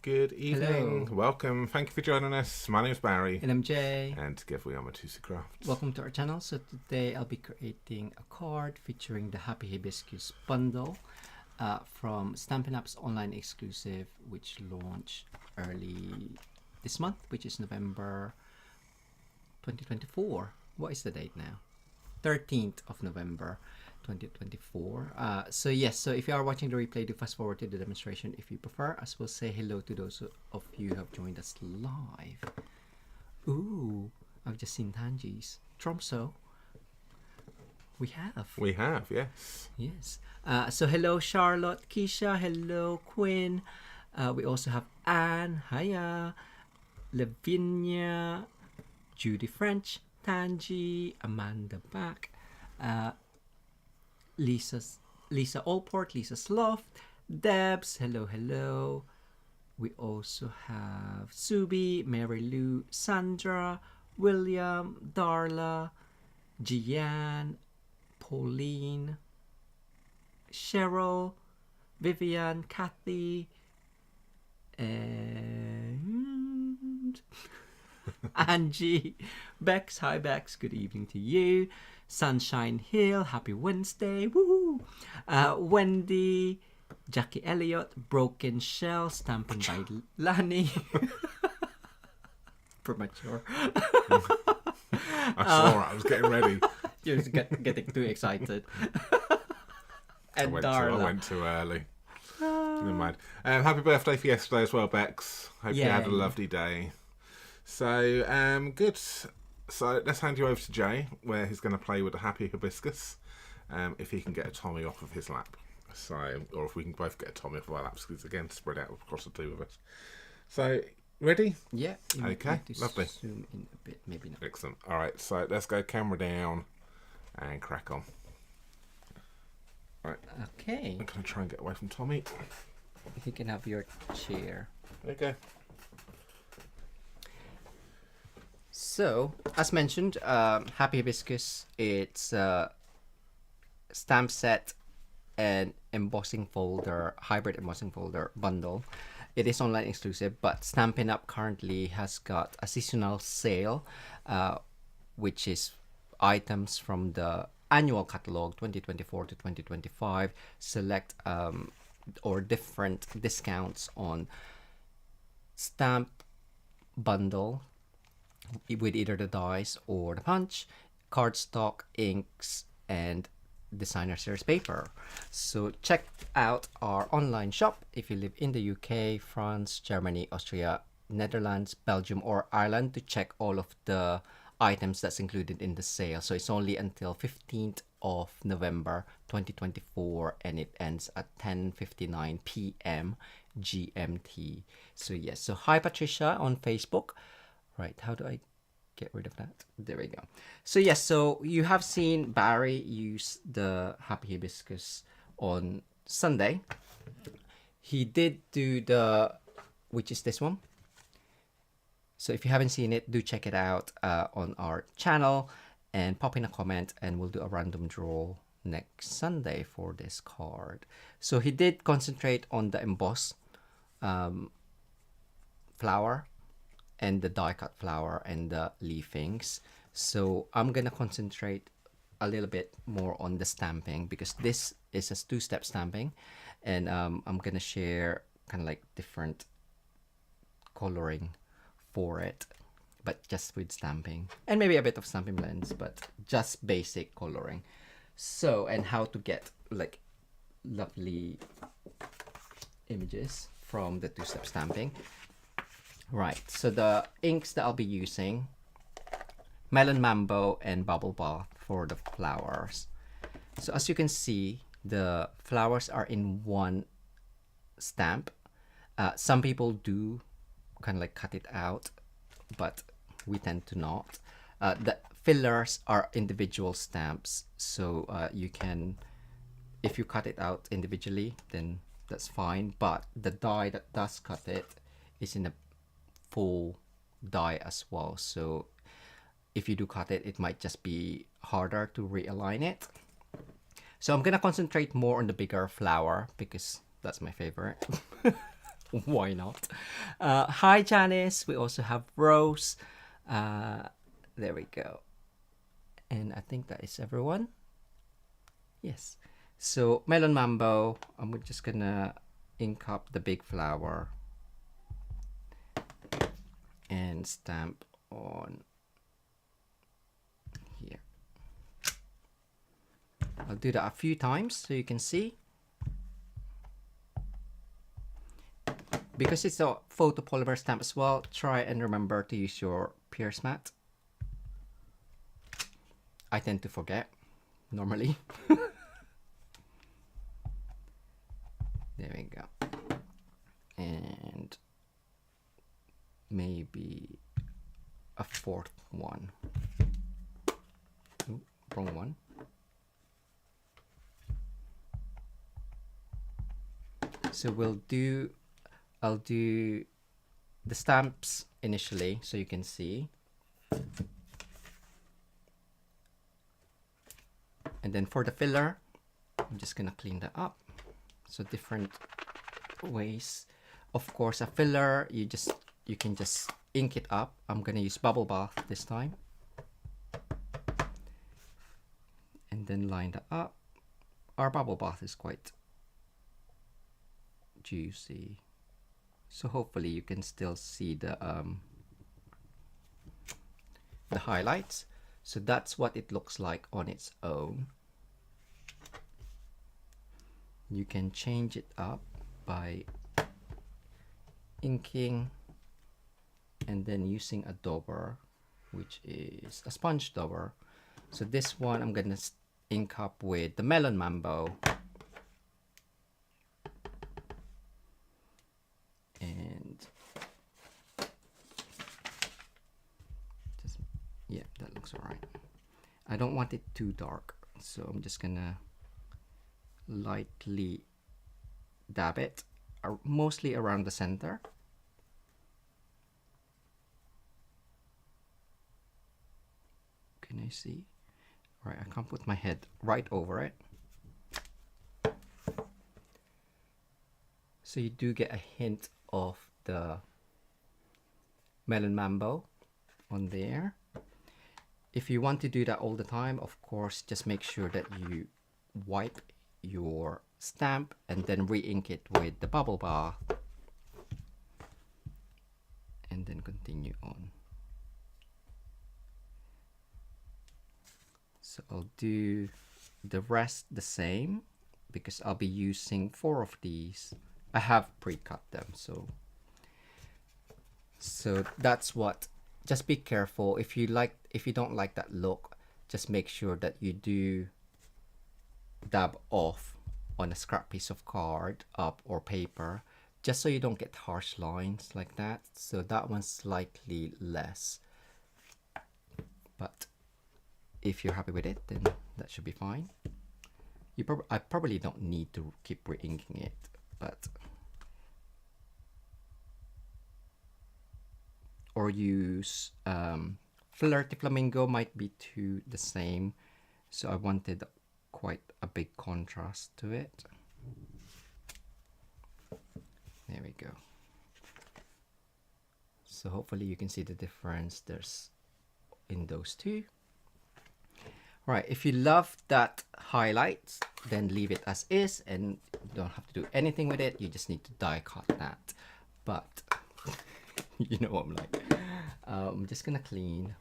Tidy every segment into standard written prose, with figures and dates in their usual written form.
Good evening. Hello. Welcome. Thank you for joining us. My name is Barry. And I'm Jay. And together we are Mitosu Crafts. Welcome to our channel. So today I'll be creating a card featuring the Happy Hibiscus Bundle from Stampin' Up's online exclusive, which launched early this month, which is November 2024. What is the date now? 13th of November 2024. So if you are watching the replay, do fast forward to the demonstration if you prefer, as we'll say hello to those of you who have joined us live. Ooh, I've just seen Tanji's Tromso. We have, yes. Yes. So hello Charlotte, Keisha, hello Quinn. We also have Anne, hiya, Lavinia, Judy French, Tanji, Amanda Back, Lisa Allport, Lisa Sloth, Debs, hello. We also have Subi, Mary Lou, Sandra, William, Darla, Gian, Pauline, Cheryl, Vivian, Kathy, and Angie, Bex. Hi Bex, good evening to you. Sunshine Hill, happy Wednesday, woohoo! Wendy, Jackie Elliott, Broken Shell, Stampin' by Lani. Premature. I saw it. I was getting ready. You're just getting too excited. I And went Darla. too early. Never mind. Happy birthday for yesterday as well, Bex. Hope you had a Yay. lovely day. So, good. So let's hand you over to Jay, where he's going to play with the Happy Hibiscus, if he can get a Tommy off of his lap. So, or if we can both get a Tommy off of our laps, because again, spread out across the two of us. So, ready? Yeah. You might Okay, need to lovely. Zoom in a bit, maybe not. Excellent. All right, so let's go camera down and crack on. All right, Okay. I'm going to try and get away from Tommy. If you can have your chair. Okay. So, as mentioned, Happy Hibiscus, it's a stamp set and embossing folder, hybrid embossing folder bundle. It is online exclusive, but Stampin' Up currently has got a seasonal sale, which is items from the annual catalog 2024 to 2025, select or different discounts on stamp bundle with either the dies or the punch, cardstock, inks, and designer series paper. So check out our online shop if you live in the UK, France, Germany, Austria, Netherlands, Belgium, or Ireland to check all of the items that's included in the sale. So it's only until 15th of November 2024 and it ends at 10:59 p.m. GMT. So yes, so hi Patricia on Facebook. Right, how do I get rid of that? There we go. So yes, so you have seen Barry use the Happy Hibiscus on Sunday. He did do which is this one. So if you haven't seen it, do check it out on our channel and pop in a comment and we'll do a random draw next Sunday for this card. So he did concentrate on the emboss flower and the die cut flower and the leafings. So I'm gonna concentrate a little bit more on the stamping because this is a two-step stamping, and I'm gonna share kind of like different coloring for it, but just with stamping and maybe a bit of stamping blends, but just basic coloring. So, and how to get like lovely images from the two-step stamping. Right, so the inks that I'll be using, Melon Mambo and Bubble Bath for the flowers. So as you can see, the flowers are in one stamp. Some people do kind of like cut it out, but we tend to not. The fillers are individual stamps, so you can, if you cut it out individually, then that's fine, but the die that does cut it is in a full die as well, so if you do cut it, it might just be harder to realign it. So I'm gonna concentrate more on the bigger flower because that's my favorite. Why not? Hi, Janice. We also have Rose. There we go. And I think that is everyone. Yes. So, Melon Mambo, I'm just gonna ink up the big flower and stamp on here. I'll do that a few times so you can see. Because it's a photopolymer stamp as well, try and remember to use your pierce mat. I tend to forget normally. There we go. And maybe a fourth one. Ooh, wrong one. So I'll do the stamps initially so you can see. And then for the filler, I'm just gonna clean that up. So different ways. Of course, a filler, you can just ink it up. I'm gonna use bubble bath this time. And then line that up. Our bubble bath is quite juicy. So hopefully you can still see the highlights. So that's what it looks like on its own. You can change it up by inking and then using a dauber, which is a sponge dauber. So this one I'm gonna ink up with the Melon Mambo. And just, yeah, that looks all right. I don't want it too dark, so I'm just gonna lightly dab it, mostly around the center. Can I see? All right, I can't put my head right over it. So you do get a hint of the Melon Mambo on there. If you want to do that all the time, of course, just make sure that you wipe your stamp and then re-ink it with the bubble bath and then continue on. So I'll do the rest the same because I'll be using 4 of these. I have pre-cut them, so that's what. Just be careful if you don't like that look, just make sure that you do dab off on a scrap piece of card up or paper, just so you don't get harsh lines like that. So that one's slightly less, but if you're happy with it, then that should be fine. I probably don't need to keep re-inking it, but or use Flirty Flamingo might be too the same, so I wanted quite a big contrast to it. There we go. So hopefully you can see the difference there's in those two. All right, if you love that highlight, then leave it as is and you don't have to do anything with it. You just need to die cut that. But you know what I'm like. I'm just gonna clean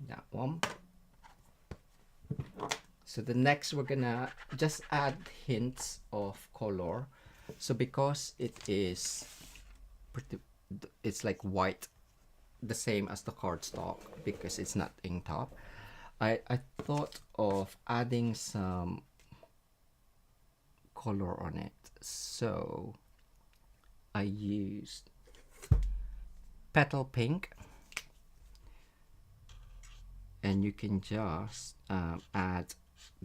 that one. So the next we're gonna just add hints of color. So because it is pretty, it's like white, the same as the cardstock because it's not inked up. I thought of adding some color on it. So I used Petal Pink, and you can just add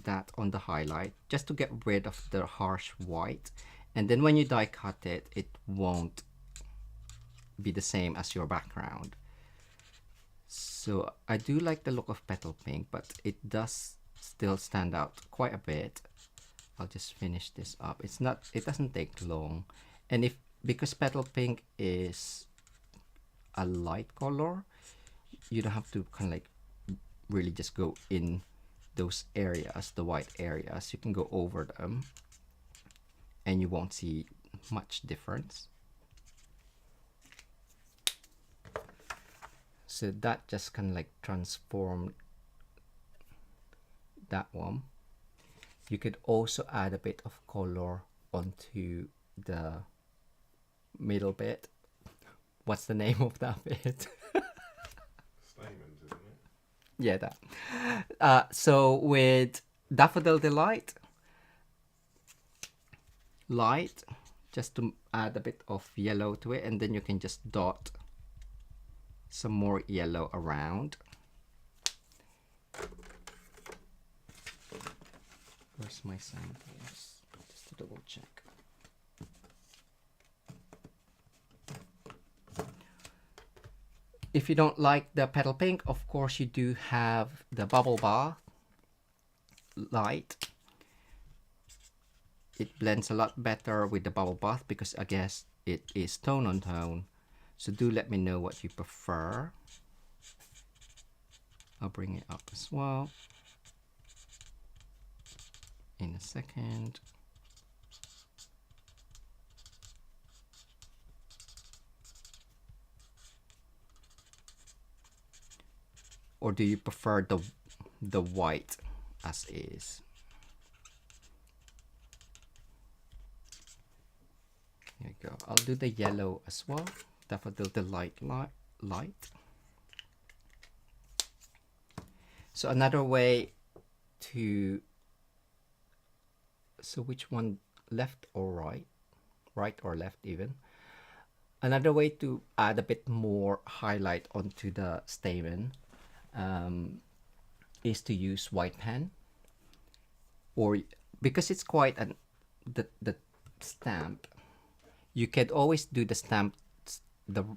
that on the highlight just to get rid of the harsh white, and then when you die cut it, it won't be the same as your background. So I do like the look of Petal Pink, but it does still stand out quite a bit. I'll just finish this up. It doesn't take long. And because petal pink is a light color, you don't have to kind of like really just go in those areas, the white areas. You can go over them and you won't see much difference. So that just kind of like transformed that one. You could also add a bit of color onto the middle bit. What's the name of that bit? Stamens, isn't it? Yeah, that. So with Daffodil Delight, light, just to add a bit of yellow to it, and then you can just dot some more yellow around. Where's my samples? Just to double check. If you don't like the petal pink, of course you do have the bubble bath light. It blends a lot better with the bubble bath because I guess it is tone on tone. So do let me know what you prefer. I'll bring it up as well in a second. Or do you prefer the white as is? Here you go. I'll do the yellow as well. Daffodil Delight light. So another way to, so which one, left or right? Right or left even. Another way to add a bit more highlight onto the stamen is to use white pen, or because it's quite the stamp, you can always do the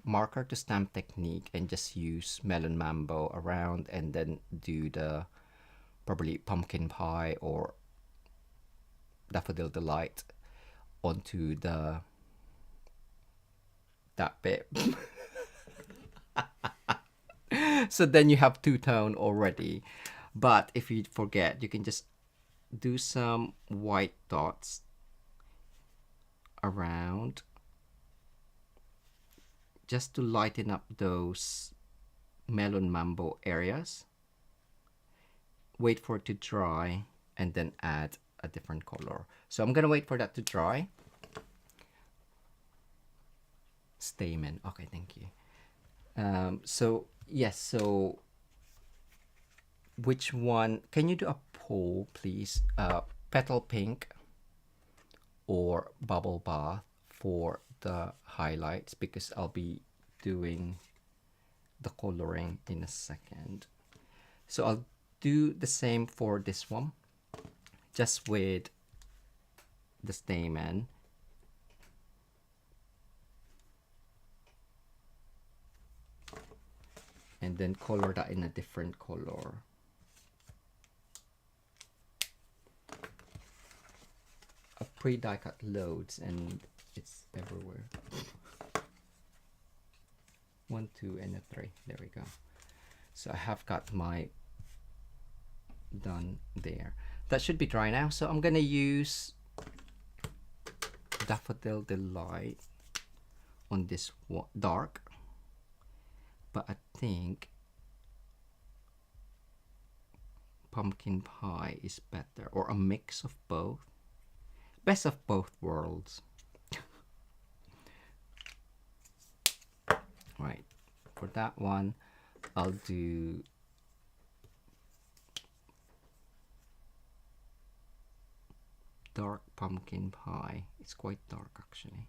marker to stamp technique and just use Melon Mambo around, and then do the probably pumpkin pie or Daffodil Delight onto that bit. So then you have two-tone already. But if you forget, you can just do some white dots around just to lighten up those Melon Mambo areas. Wait for it to dry and then add a different color. So I'm gonna wait for that to dry. Stamen. Okay, thank you. So yes, so which one, can you do a poll please? Petal pink or bubble bath for the highlights, because I'll be doing the coloring in a second. So I'll do the same for this one, just with the stamen. And then color that in a different color. A pre-die cut loads and it's everywhere. 1, 2, and a 3. There we go. So I have got my done there. That should be dry now. So I'm gonna use Daffodil Delight on this dark. But I think pumpkin pie is better, or a mix of both. Best of both worlds. Right, for that one, I'll do dark pumpkin pie. It's quite dark actually.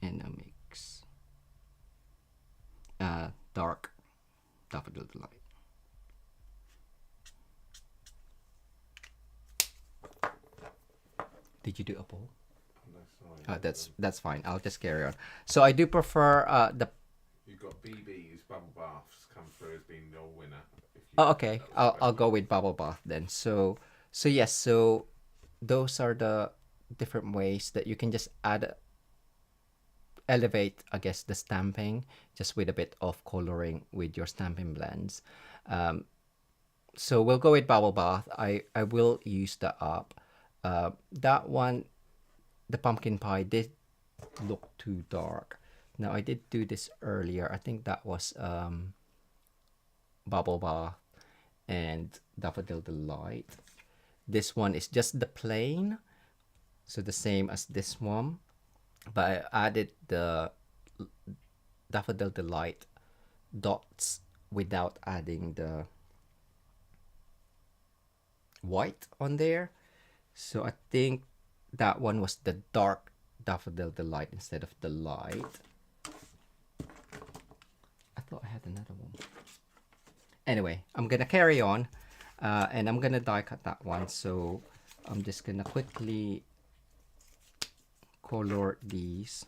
And a mix. Dark Daffodil Delight. Did you do a poll? No, sorry. That's fine. I'll just carry on. So I do prefer the. You got BB's Bubble Baths come through as being your winner. Oh, okay. I'll go with bubble bath then. So yes. So those are the different ways that you can just elevate, I guess, the stamping just with a bit of coloring with your stamping blends. So we'll go with bubble bath. I will use that up. That one, the pumpkin pie did look too dark. Now I did do this earlier. I think that was bubble bath and daffodil delight. This one is just the plain, so the same as this one, but I added the daffodil delight dots without adding the white on there. So I think that one was the dark daffodil delight instead of the light. I thought I had another one. Anyway, I'm gonna carry on, and I'm gonna die cut that one. So I'm just gonna quickly color these.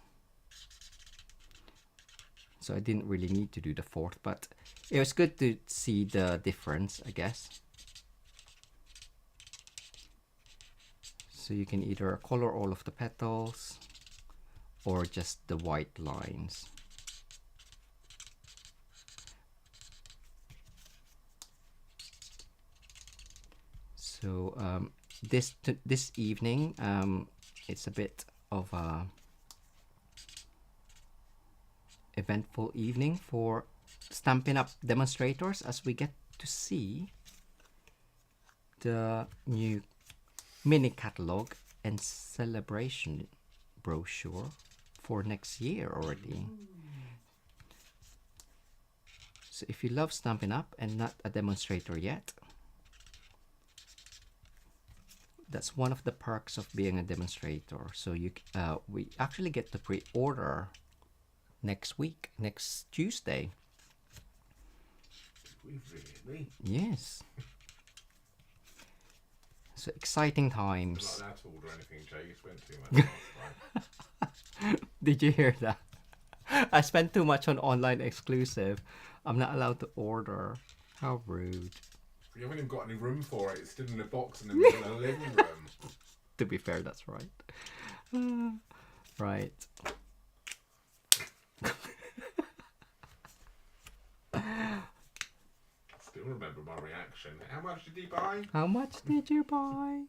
So I didn't really need to do the fourth, but it was good to see the difference, I guess. So you can either color all of the petals or just the white lines. So this evening, it's a bit of a eventful evening for Stampin' Up demonstrators, as we get to see the new mini catalog and celebration brochure for next year already. So if you love Stampin' Up and not a demonstrator yet, that's one of the perks of being a demonstrator. So we actually get to pre-order next week, next Tuesday. Really? Yes. So exciting times. I'm not allowed to order anything, Jay. You spent too much last time. Did you hear that? I spent too much on online exclusive. I'm not allowed to order. How rude. You haven't even got any room for it. It's still in a box in the middle of the living room. To be fair, that's right. Right. Still remember my reaction. How much did he buy? How much did you buy?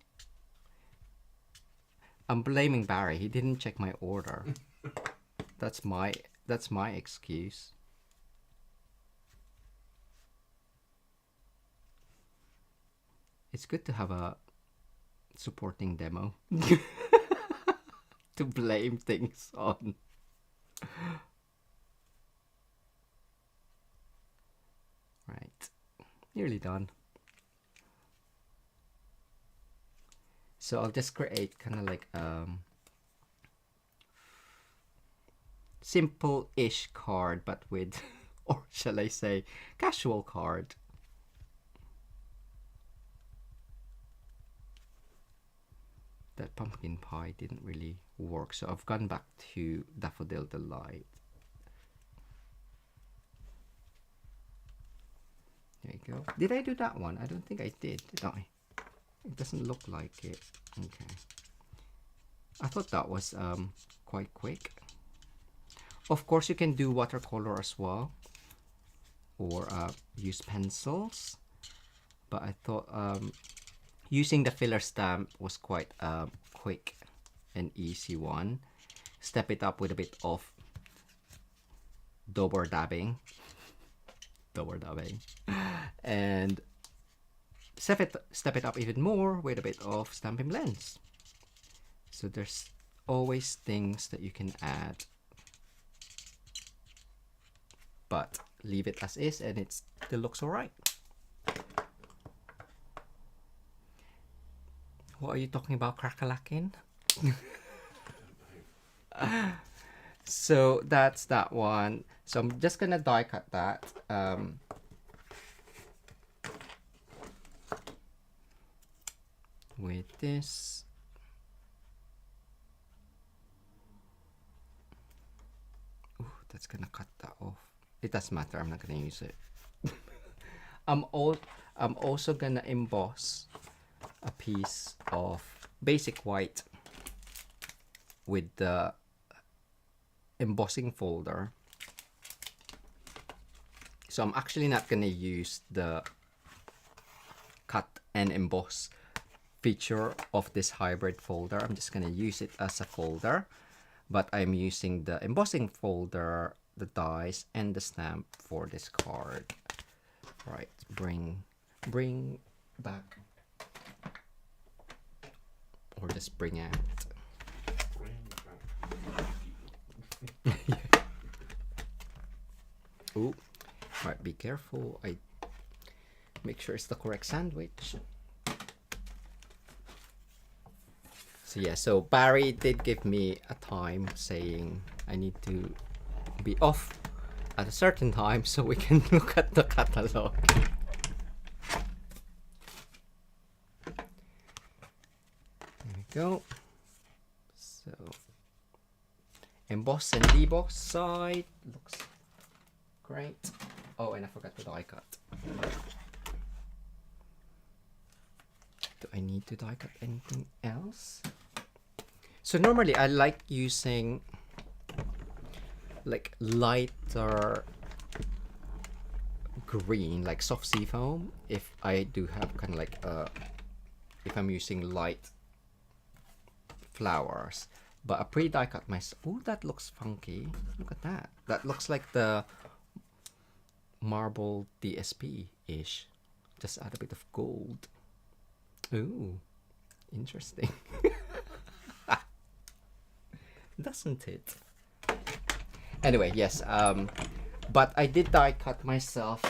I'm blaming Barry. He didn't check my order. That's my excuse. It's good to have a supporting demo to blame things on. Right, nearly done. So I'll just create kind of like simple-ish card, but with, or shall I say, casual card. That pumpkin pie didn't really work, so I've gone back to Daffodil Delight. There you go. Did I do that one? I don't think I did I? It doesn't look like it. Okay. I thought that was quite quick. Of course, you can do watercolor as well, or use pencils. But I thought using the filler stamp was quite a quick and easy one. Step it up with a bit of double dabbing, and step it up even more with a bit of stamping blends. So there's always things that you can add, but leave it as is and it still looks alright. What are you talking about, crack-a-lacking? So that's that one. So I'm just gonna die cut that. With this. Ooh, that's gonna cut that off. It doesn't matter. I'm not gonna use it. I'm also gonna emboss a piece of basic white with the embossing folder. So I'm actually not gonna use the cut and emboss feature of this hybrid folder. I'm just gonna use it as a folder, but I'm using the embossing folder, the dies, and the stamp for this card. Right, bring back, or just bring out. Ooh, right, be careful. I make sure it's the correct sandwich. So yeah, so Barry did give me a time saying I need to be off at a certain time so we can look at the catalog. There we go. So emboss and deboss side looks great. Oh, and I forgot the die cut. Do I need to die cut anything else? So normally I like using like lighter green, like soft seafoam, if I do have kind of like if I'm using light flowers. But I pre-die cut myself. Oh, that looks funky. Look at that. That looks like the marble DSP-ish. Just add a bit of gold. Ooh, interesting. Doesn't it? Anyway, yes. But I did die cut myself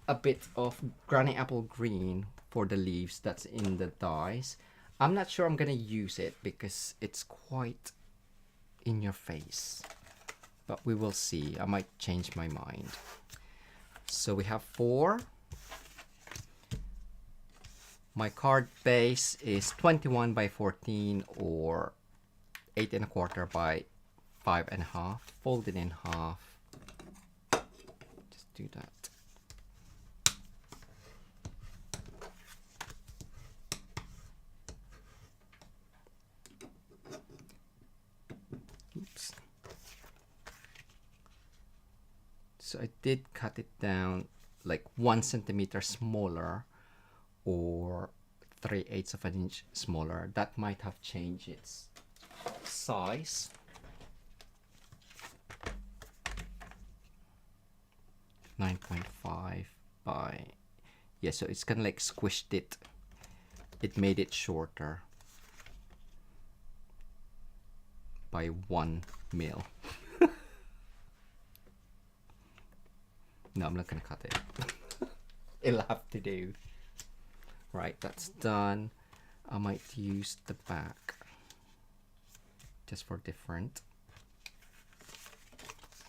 a bit of granny apple green for the leaves that's in the dies. I'm not sure I'm gonna use it because it's quite in your face, but we will see. I might change my mind. So we have 4. My card base is 21 by 14 or 8 1/4 by 5 1/2. Fold it in half. Just do that. Oops. So I did cut it down like 1 centimeter smaller or 3/8 of an inch smaller. That might have changed its size. .5 by, yeah, so it's kind of like squished it. It made it shorter by 1 mil. No, I'm not gonna cut it. It'll have to do. Right, that's done. I might use the back just for different.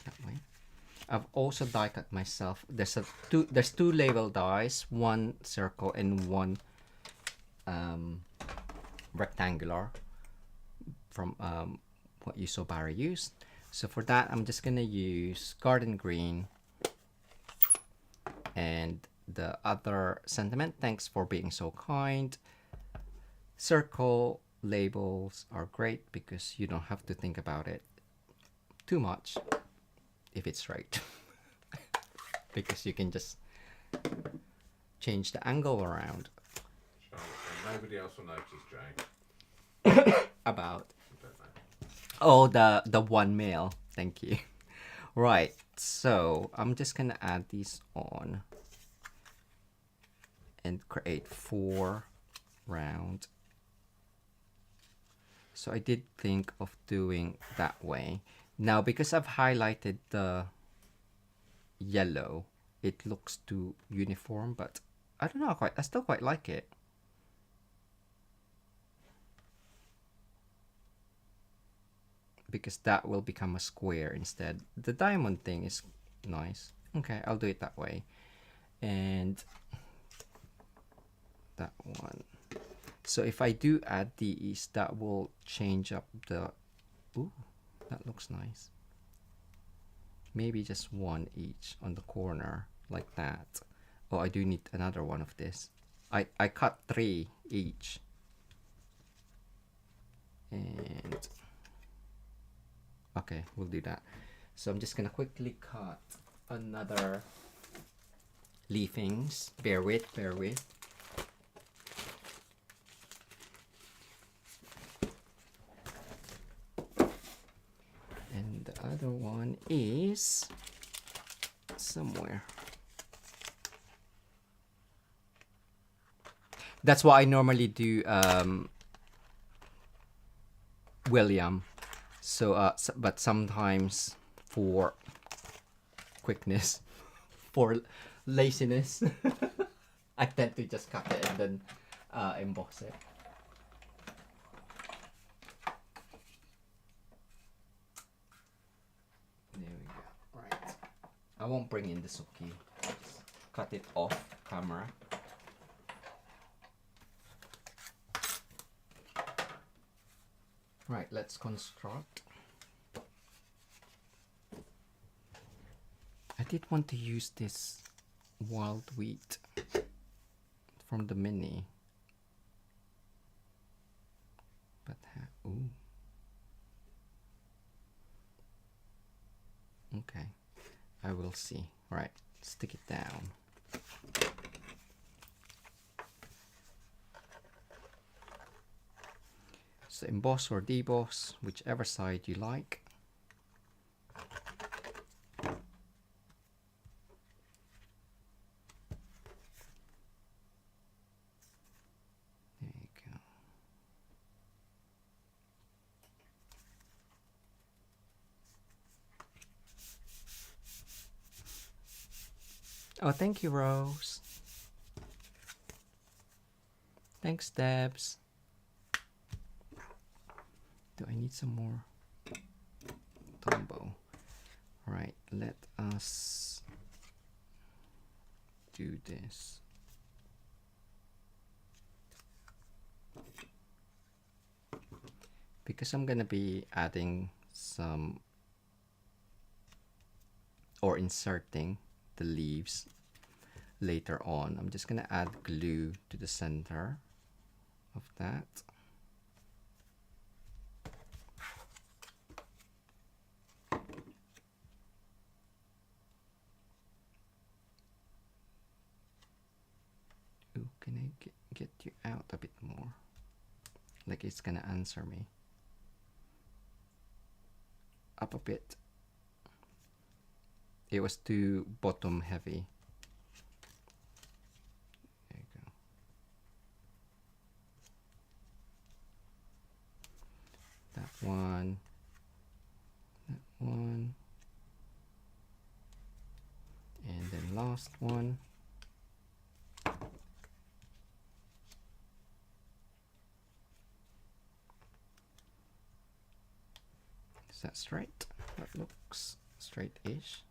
That way. I've also die cut myself. There's two label dies, one circle and one rectangular from what you saw Barry used. So for that, I'm just gonna use garden green and the other sentiment. Thanks for being so kind. Circle labels are great because you don't have to think about it too much if it's right. Because you can just change the angle around. Nobody else will notice, Jay. About. Oh, the 1 mil. Thank you. Right, so I'm just gonna add these on and create 4 round. So I did think of doing that way. Now, because I've highlighted the yellow, it looks too uniform, but I don't know, I still quite like it. Because that will become a square instead. The diamond thing is nice. Okay, I'll do it that way. And that one. So if I do add these, that will change up the... Ooh, that looks nice. maybe just one each on the corner like that. Oh, I do need another one of this. I cut 3 each. And okay, we'll do that. So I'm just gonna quickly cut another leafings. Bear with. And the other one is somewhere. That's what I normally do, William. So, but sometimes for quickness, for laziness, I tend to just cut it and then emboss it. There we go. Right. I won't bring in the suki. Just cut it off camera. Right, let's construct. I did want to use this wild wheat from the mini. But, ooh. Okay, I will see. Right, stick it down. So emboss or deboss, whichever side you like. There you go. Oh, thank you, Rose. Thanks, Debs. Do I need some more Tombow? Right, let us do this. Because I'm gonna be adding some or inserting the leaves later on. I'm just gonna add glue to the center of that. Ooh, can I get you out a bit more? Like it's gonna answer me. Up a bit. It was too bottom heavy. There you go. That one. That one. And then last one. Is that straight? That looks straight-ish.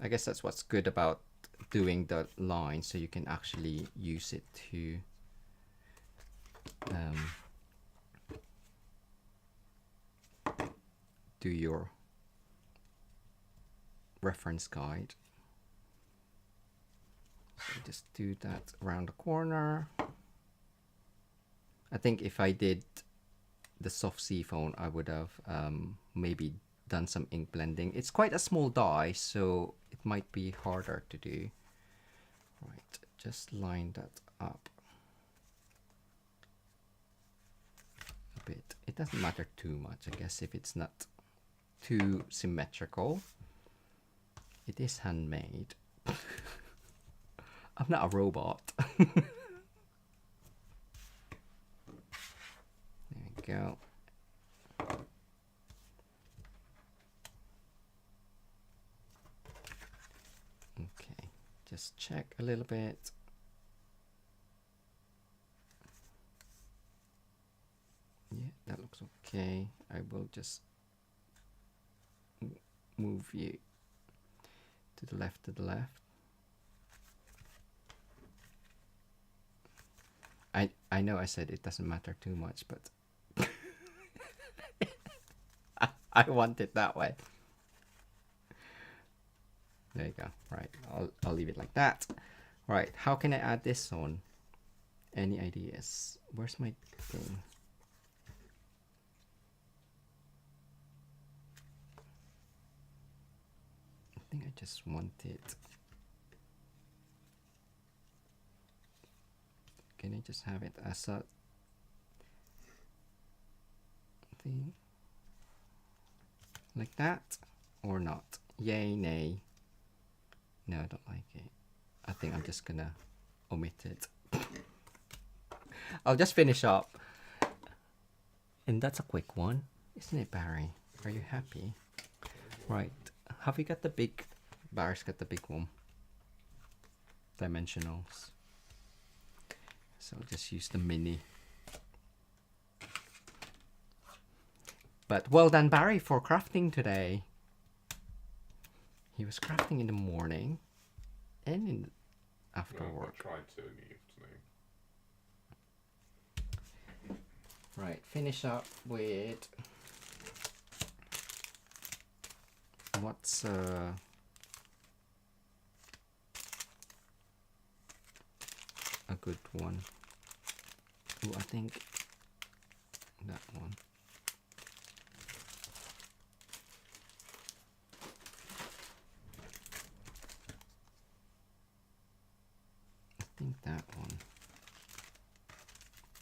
I guess that's what's good about doing the line, so you can actually use it to do your reference guide. So just do that around the corner. I think if I did the soft seafoam, I would have maybe done some ink blending. It's quite a small die, so it might be harder to do. Right, just line that up a bit. It doesn't matter too much, I guess, if it's not too symmetrical. It is handmade. I'm not a robot. There we go. Okay, just check a little bit. Yeah, that looks okay. I will just move you to the left, I know I said it doesn't matter too much, but I want it that way. There you go. Right, I'll leave it like that. Right, how can I add this on? Any ideas? Where's my thing? I think I just want it. Can I just have it as a thing? Like that? Or not? Yay, nay. No, I don't like it. I think I'm just gonna omit it. I'll just finish up. And that's a quick one. Isn't it, Barry? Are you happy? Right. Have you got the big... Barry's got the big one. Dimensionals. So I'll just use the mini. But well done, Barry, for crafting today. He was crafting in the morning and after work. I tried to in the afternoon. Right, finish up with what's a good one. Ooh, I think that one. I think that one.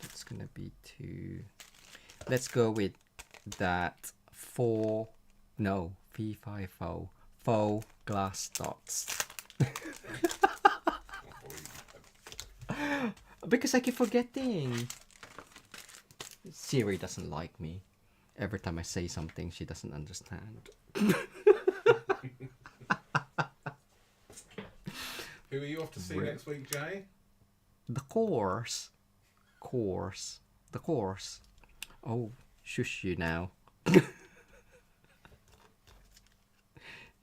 That's gonna be two. Let's go with that V50 faux glass dots. Because I keep forgetting. Siri doesn't like me. Every time I say something, she doesn't understand. Who are you off to see next week, Jay? The course. The course. Oh, shush you now.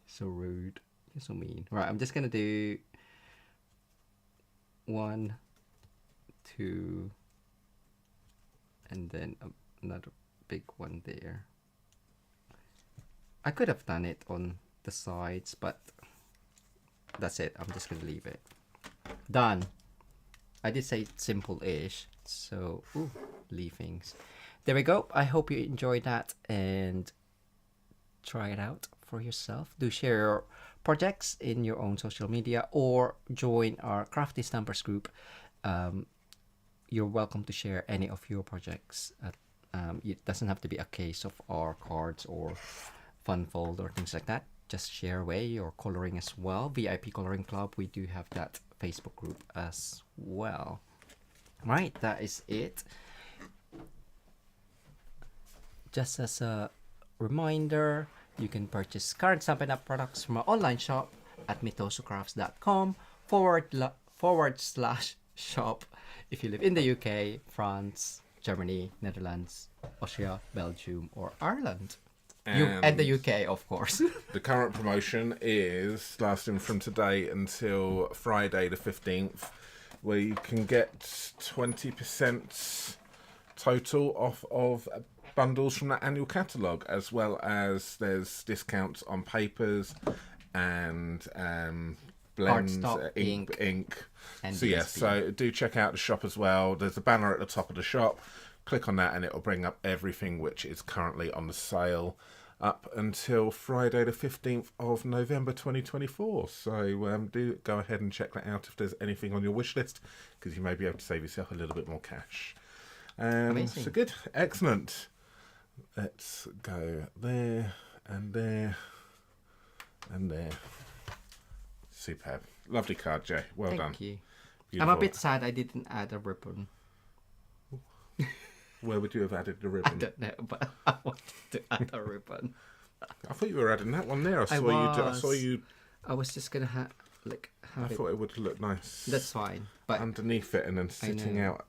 So rude. You're so mean. Right, I'm just gonna do 1, 2, and then another big one there. I could have done it on the sides, but that's it. I'm just gonna leave it. Done. I did say simple-ish, so leavings. There we go. I hope you enjoyed that and try it out for yourself. Do share your projects in your own social media or join our Crafty Stampers group. You're welcome to share any of your projects. It doesn't have to be a case of our cards or fun fold or things like that. Just share away your coloring as well. VIP Coloring Club, we do have that Facebook group as well. Right, that is it. Just as a reminder, you can purchase current Stampin' Up products from our online shop at mitosocrafts.com/shop if you live in the UK, France, Germany, Netherlands, Austria, Belgium, or Ireland. And the UK, of course. The current promotion is lasting from today until Friday the 15th, where you can get 20% total off of bundles from that annual catalogue, as well as there's discounts on papers and blends, Cardstock, ink. And so yes, so do check out the shop as well. There's a banner at the top of the shop. Click on that and it will bring up everything which is currently on the sale up until Friday the 15th of November 2024. So do go ahead and check that out if there's anything on your wish list, because you may be able to save yourself a little bit more cash. Amazing. So good, excellent. Let's go there and there and there. Superb. Lovely card, Jay. Well done. Thank you. Beautiful. I'm a bit sad I didn't add a ribbon. Where would you have added the I ribbon? don't know, but I wanted to add a ribbon. I thought you were adding that one there. I saw you. I was just gonna have I thought it would look nice. That's fine, but underneath it and then sitting know. out,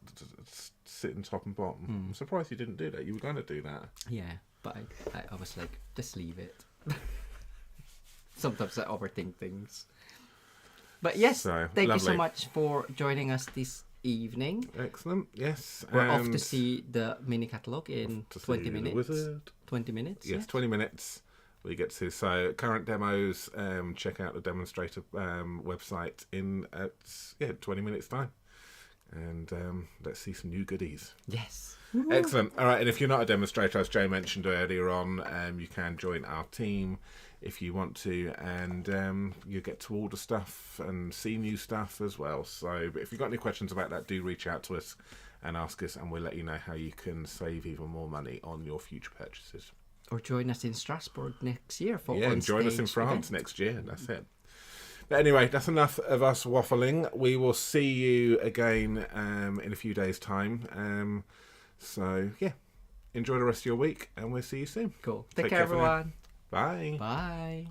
sitting top and bottom. I'm surprised you didn't do that. You were going to do that. yeah, but I was like, just leave it. Sometimes I overthink things. But yes, So, thank you so lovely. much for joining us this evening. Excellent. Yes. We're off and to see the mini catalogue in to see 20 the minutes. wizard. 20 minutes. Yes, Yeah. 20 minutes. We get to current demos. Check out the demonstrator website in 20 minutes time, and let's see some new goodies. Yes. Excellent. All right, and if you're not a demonstrator, as Jay mentioned earlier on, you can join our team if you want to, and you get to order stuff and see new stuff as well. So if you've got any questions about that, do reach out to us and ask us, and we'll let you know how you can save even more money on your future purchases. Or join us in Strasbourg next year for and join us in France next year. That's it. But anyway, that's enough of us waffling. We will see you again in a few days' time. So yeah, enjoy the rest of your week, and we'll see you soon. Cool. Take care, everyone. Bye. Bye.